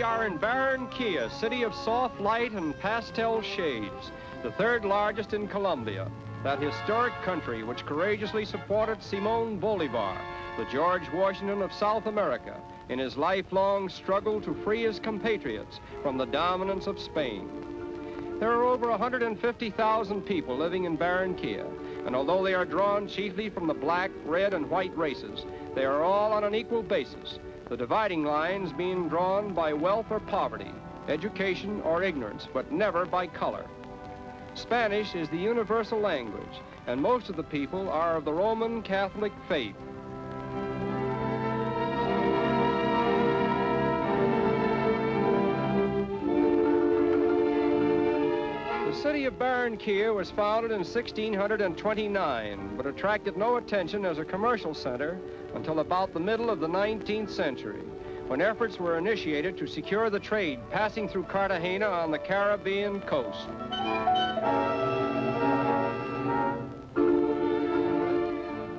are in Barranquilla, city of soft light and pastel shades, the third largest in Colombia, that historic country which courageously supported Simón Bolívar, the George Washington of South America, in his lifelong struggle to free his compatriots from the dominance of Spain. There are over 150,000 people living in Barranquilla, and although they are drawn chiefly from the black, red, and white races, they are all on an equal basis, the dividing lines being drawn by wealth or poverty, education or ignorance, but never by color. Spanish is the universal language, and most of the people are of the Roman Catholic faith. The city of Barranquilla was founded in 1629, but attracted no attention as a commercial center until about the middle of the 19th century, when efforts were initiated to secure the trade passing through Cartagena on the Caribbean coast.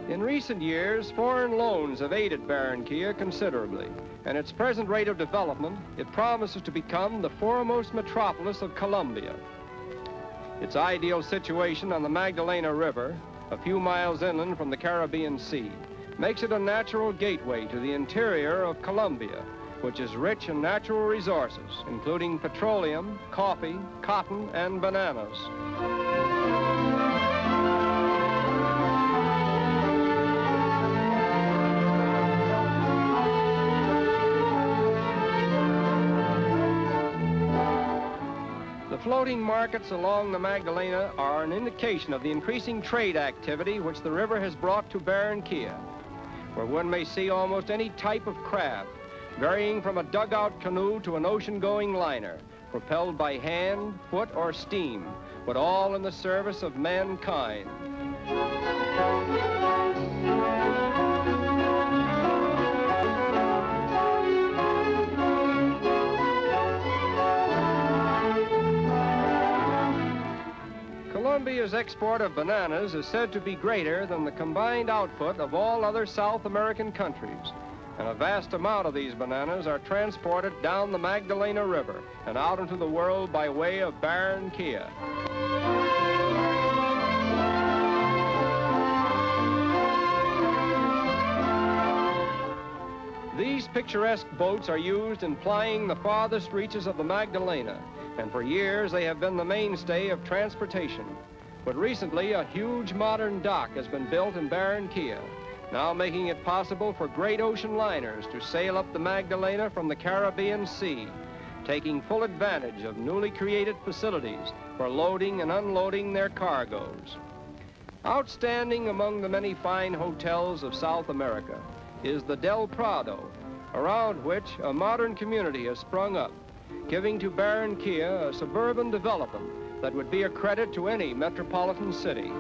In recent years, foreign loans have aided Barranquilla considerably, and its present rate of development, it promises to become the foremost metropolis of Colombia. Its ideal situation on the Magdalena River, a few miles inland from the Caribbean Sea, makes it a natural gateway to the interior of Colombia, which is rich in natural resources, including petroleum, coffee, cotton, and bananas. The floating markets along the Magdalena are an indication of the increasing trade activity which the river has brought to Barranquilla, where one may see almost any type of craft, varying from a dugout canoe to an ocean-going liner, propelled by hand, foot, or steam, but all in the service of mankind. Colombia's export of bananas is said to be greater than the combined output of all other South American countries, and a vast amount of these bananas are transported down the Magdalena River and out into the world by way of Barranquilla. These picturesque boats are used in plying the farthest reaches of the Magdalena, and for years they have been the mainstay of transportation. But recently, a huge modern dock has been built in Barranquilla, now making it possible for great ocean liners to sail up the Magdalena from the Caribbean Sea, taking full advantage of newly created facilities for loading and unloading their cargoes. Outstanding among the many fine hotels of South America is the Del Prado, around which a modern community has sprung up, giving to Barranquilla a suburban development that would be a credit to any metropolitan city.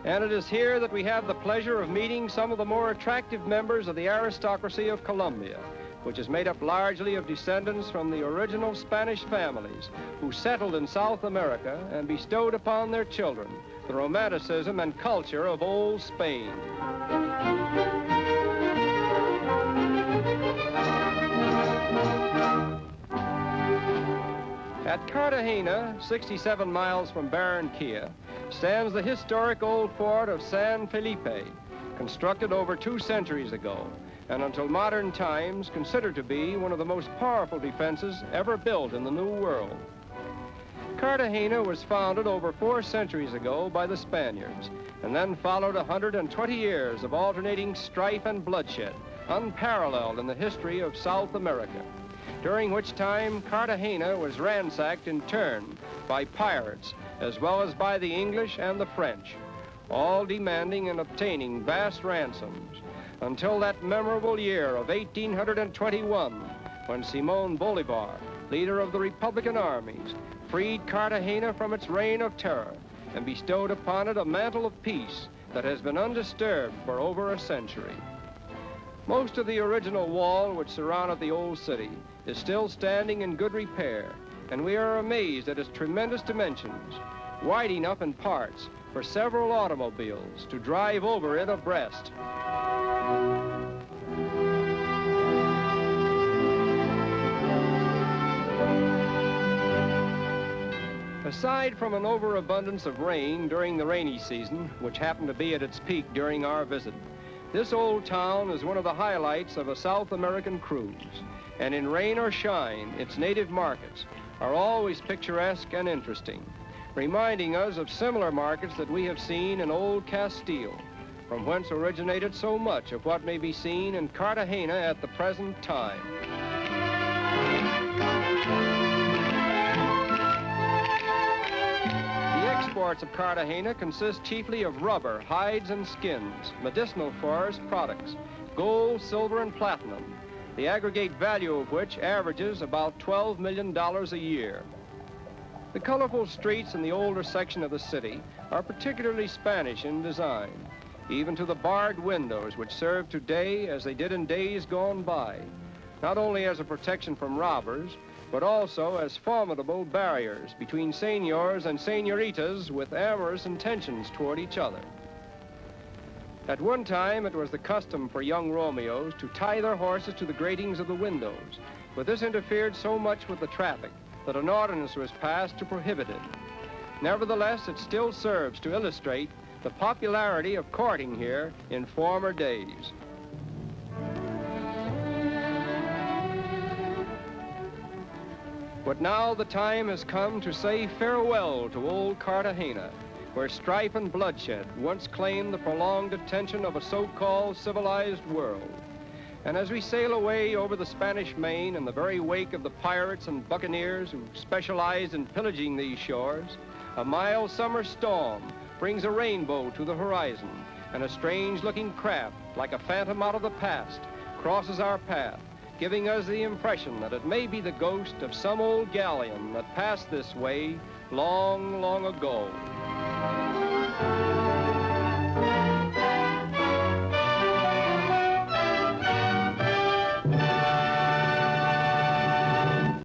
And it is here that we have the pleasure of meeting some of the more attractive members of the aristocracy of Colombia, which is made up largely of descendants from the original Spanish families who settled in South America and bestowed upon their children the romanticism and culture of old Spain. At Cartagena, 67 miles from Barranquilla, stands the historic old fort of San Felipe, constructed over 2 centuries ago, and until modern times considered to be one of the most powerful defenses ever built in the New World. Cartagena was founded over 4 centuries ago by the Spaniards, and then followed 120 years of alternating strife and bloodshed, unparalleled in the history of South America, during which time Cartagena was ransacked in turn by pirates, as well as by the English and the French, all demanding and obtaining vast ransoms, until that memorable year of 1821, when Simón Bolívar, leader of the Republican armies, freed Cartagena from its reign of terror and bestowed upon it a mantle of peace that has been undisturbed for over a century. Most of the original wall which surrounded the old city is still standing in good repair, and we are amazed at its tremendous dimensions, wide enough in parts for several automobiles to drive over it abreast. Aside from an overabundance of rain during the rainy season, which happened to be at its peak during our visit, this old town is one of the highlights of a South American cruise. And in rain or shine, its native markets are always picturesque and interesting, reminding us of similar markets that we have seen in old Castile, from whence originated so much of what may be seen in Cartagena at the present time. Exports of Cartagena consist chiefly of rubber, hides, and skins, medicinal forest products, gold, silver, and platinum, the aggregate value of which averages about $12 million a year. The colorful streets in the older section of the city are particularly Spanish in design, even to the barred windows which serve today as they did in days gone by, not only as a protection from robbers, but also as formidable barriers between senors and senoritas with amorous intentions toward each other. At one time, it was the custom for young Romeos to tie their horses to the gratings of the windows, but this interfered so much with the traffic that an ordinance was passed to prohibit it. Nevertheless, it still serves to illustrate the popularity of courting here in former days. But now the time has come to say farewell to old Cartagena, where strife and bloodshed once claimed the prolonged attention of a so-called civilized world. And as we sail away over the Spanish Main in the very wake of the pirates and buccaneers who specialized in pillaging these shores, a mild summer storm brings a rainbow to the horizon, and a strange-looking craft, like a phantom out of the past, crosses our path, giving us the impression that it may be the ghost of some old galleon that passed this way long, long ago.